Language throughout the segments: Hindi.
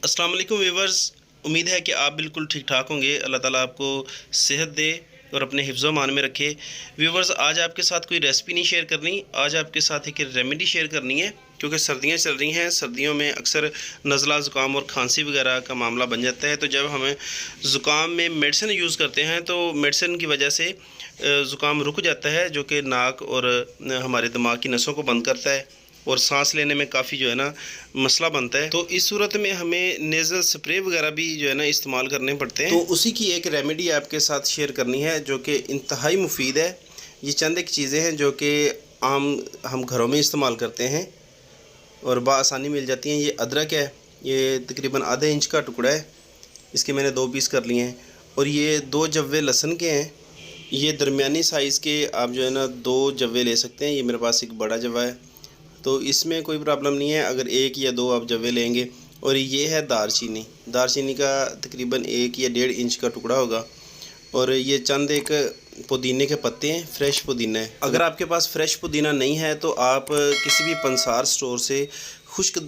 अस्सलाम वालेकुम व्यूवर्स। उम्मीद है कि आप बिल्कुल ठीक ठाक होंगे। अल्लाह ताला आपको सेहत दे और अपने हिफ्ज़ मान में रखे। व्यूवर्स, आज आपके साथ कोई रेसिपी नहीं शेयर करनी, आज आपके साथ एक रेमेडी शेयर करनी है, क्योंकि सर्दियां चल रही हैं। सर्दियों में अक्सर नज़ला ज़ुकाम और खांसी वगैरह का मामला बन जाता है। तो जब हमें ज़ुकाम में मेडिसिन यूज़ करते हैं तो मेडिसिन की वजह से ज़ुकाम रुक जाता है, जो कि नाक और हमारे दिमाग की नसों को बंद करता है और सांस लेने में काफ़ी जो है ना मसला बनता है। तो इस सूरत में हमें नेज़ल स्प्रे वगैरह भी जो है ना इस्तेमाल करने पड़ते हैं। तो उसी की एक रेमेडी आपके साथ शेयर करनी है जो कि इंतहाई मुफीद है। ये चंद एक चीज़ें हैं जो कि आम हम घरों में इस्तेमाल करते हैं और बआसानी मिल जाती हैं। ये अदरक है, ये तकरीबन आधे इंच का टुकड़ा है, इसके मैंने 2 पीस कर लिए हैं। और ये 2 जव्वे लहसुन के हैं, ये दरमियानी साइज़ के आप जो है ना 2 जव्वे ले सकते हैं। ये मेरे पास एक बड़ा जव्वा है, तो इसमें कोई प्रॉब्लम नहीं है अगर 1 या 2 आप जव्वे लेंगे। और ये है दारचीनी, दारचीनी का तकरीबन 1 या 1.5 इंच का टुकड़ा होगा। और ये चंद एक पुदीने के पत्ते हैं, फ्रेश पुदीना है। अगर आपके पास फ्रेश पुदीना नहीं है तो आप किसी भी पंसार स्टोर से खुश्क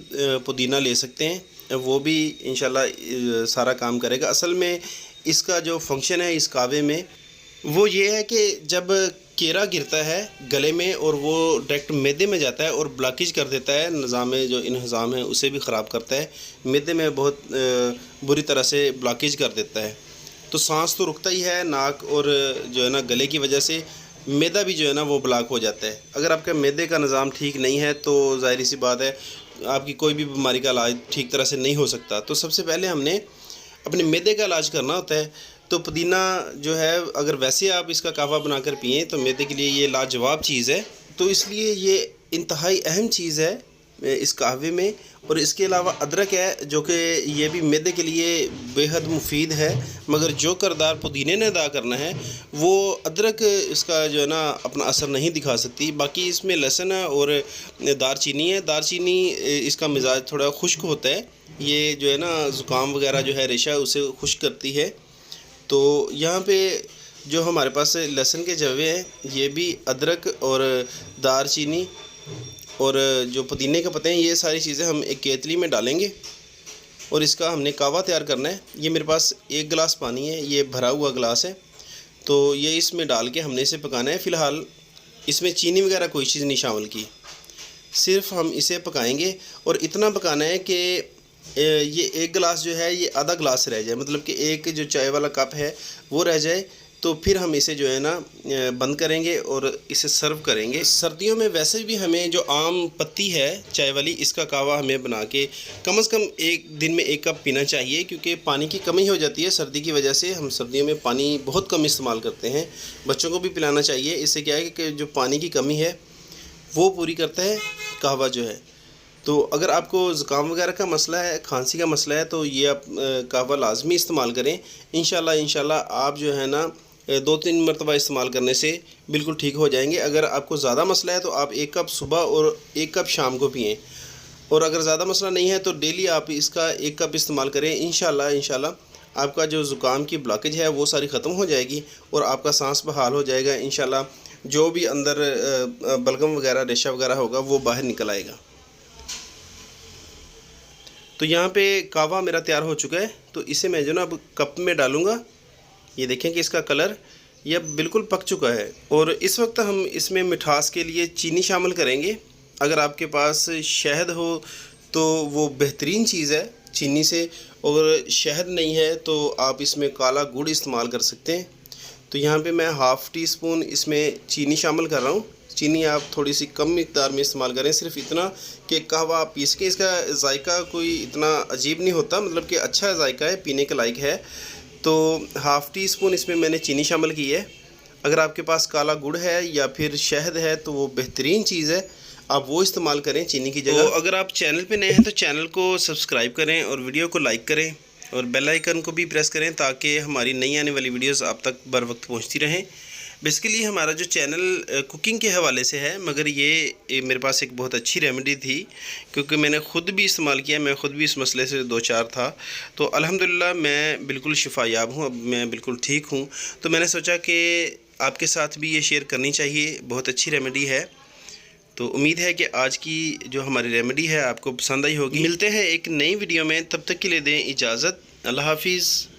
पुदीना ले सकते हैं, वो भी इंशाल्लाह सारा काम करेगा। असल में इसका जो फंक्शन है इस कावे में वो ये है कि जब केरा गिरता है गले में और वो डायरेक्ट मैदे में जाता है और ब्लॉकेज कर देता है, निज़ाम जो इंतज़ाम है उसे भी ख़राब करता है, मैदे में बहुत बुरी तरह से ब्लॉकेज कर देता है। तो सांस तो रुकता ही है, नाक और जो है ना गले की वजह से मैदा भी जो है ना वो ब्लॉक हो जाता है। अगर आपका मैदे का निज़ाम ठीक नहीं है तो ज़ाहिर सी बात है आपकी कोई भी बीमारी का इलाज ठीक तरह से नहीं हो सकता। तो सबसे पहले हमने अपने मैदे का इलाज करना होता है। तो पुदीना जो है अगर वैसे आप इसका कहवा बनाकर पिएँ तो मैदे के लिए ये लाजवाब चीज़ है। तो इसलिए ये इंतहाई अहम चीज़ है इस कहवे में। और इसके अलावा अदरक है जो कि ये भी मैदे के लिए बेहद मुफीद है, मगर जो किरदार पुदीने ने अदा करना है वो अदरक इसका जो है ना अपना असर नहीं दिखा सकती। बाकी इसमें लहसुन और दारचीनी है। दारचीनी इसका मिजाज थोड़ा खुश्क होता है, ये जो है ना ज़ुकाम वगैरह जो है रेशा उसे खुश्क करती है। तो यहाँ पे जो हमारे पास लहसुन के जवे हैं, ये भी अदरक और दारचीनी और जो पुदीने के पत्ते हैं, ये सारी चीज़ें हम एक केतली में डालेंगे और इसका हमने कावा तैयार करना है। ये मेरे पास 1 गिलास पानी है, ये भरा हुआ गिलास है, तो ये इसमें डाल के हमने इसे पकाना है। फ़िलहाल इसमें चीनी वगैरह कोई चीज़ नहीं शामिल की, सिर्फ हम इसे पकाएंगे। और इतना पकाना है कि ये 1 गिलास जो है ये आधा गिलास रह जाए, मतलब कि एक जो चाय वाला कप है वो रह जाए। तो फिर हम इसे जो है ना बंद करेंगे और इसे सर्व करेंगे। सर्दियों में वैसे भी हमें जो आम पत्ती है चाय वाली, इसका कावा हमें बना के कम से कम एक दिन में 1 कप पीना चाहिए, क्योंकि पानी की कमी हो जाती है सर्दी की वजह से। हम सर्दियों में पानी बहुत कम इस्तेमाल करते हैं, बच्चों को भी पिलाना चाहिए। इससे क्या है कि जो पानी की कमी है वो पूरी करता है कहवा जो है। तो अगर आपको ज़ुकाम वगैरह का मसला है, खांसी का मसला है, तो ये आप कहवा लाजमी इस्तेमाल करें। इंशाल्लाह आप जो है ना 2-3 मरतबा इस्तेमाल करने से बिल्कुल ठीक हो जाएंगे। अगर आपको ज़्यादा मसला है तो आप 1 कप सुबह और 1 कप शाम को पिएँ। और अगर ज़्यादा मसला नहीं है तो डेली आप इसका 1 कप इस्तेमाल करें। इंशाल्लाह आपका जो ज़ुकाम की ब्लॉकेज है वो सारी ख़त्म हो जाएगी और आपका सांस बहाल हो जाएगा। इंशाल्लाह जो भी अंदर बलगम वगैरह रेशा वगैरह होगा वो बाहर निकल आएगा। तो यहाँ पे कावा मेरा तैयार हो चुका है, तो इसे मैं जो ना अब कप में डालूँगा। ये देखें कि इसका कलर ये अब बिल्कुल पक चुका है। और इस वक्त हम इसमें मिठास के लिए चीनी शामिल करेंगे। अगर आपके पास शहद हो तो वो बेहतरीन चीज़ है चीनी से, और शहद नहीं है तो आप इसमें काला गुड़ इस्तेमाल कर सकते हैं। तो यहाँ पे मैं ½ टी स्पून इसमें चीनी शामिल कर रहा हूँ। चीनी आप थोड़ी सी कम मिकदार में इस्तेमाल करें, सिर्फ इतना कि कहवा आप पीस के, इसका जायका कोई इतना अजीब नहीं होता, मतलब कि अच्छा जायका है, पीने के लायक है। तो ½ टी स्पून इसमें मैंने चीनी शामिल की है। अगर आपके पास काला गुड़ है या फिर शहद है तो वो बेहतरीन चीज़ है, आप वो इस्तेमाल करें चीनी की जगह। तो अगर आप चैनल पे नए हैं तो चैनल को सब्सक्राइब करें और वीडियो को लाइक करें और बेल आइकन को भी प्रेस करें ताकि हमारी नई आने वाली वीडियोस आप तक बर वक्त पहुंचती रहें। बेसिकली हमारा जो चैनल कुकिंग के हवाले से है, मगर ये मेरे पास एक बहुत अच्छी रेमेडी थी, क्योंकि मैंने ख़ुद भी इस्तेमाल किया, मैं ख़ुद भी इस मसले से 2-4 था। तो अल्हम्दुलिल्लाह मैं बिल्कुल शिफायाब हूँ, अब मैं बिल्कुल ठीक हूँ। तो मैंने सोचा कि आपके साथ भी ये शेयर करनी चाहिए, बहुत अच्छी रेमेडी है। तो उम्मीद है कि आज की जो हमारी रेमेडी है आपको पसंद आई होगी। मिलते हैं एक नई वीडियो में, तब तक के लिए दें इजाज़त। अल्लाह हाफिज़।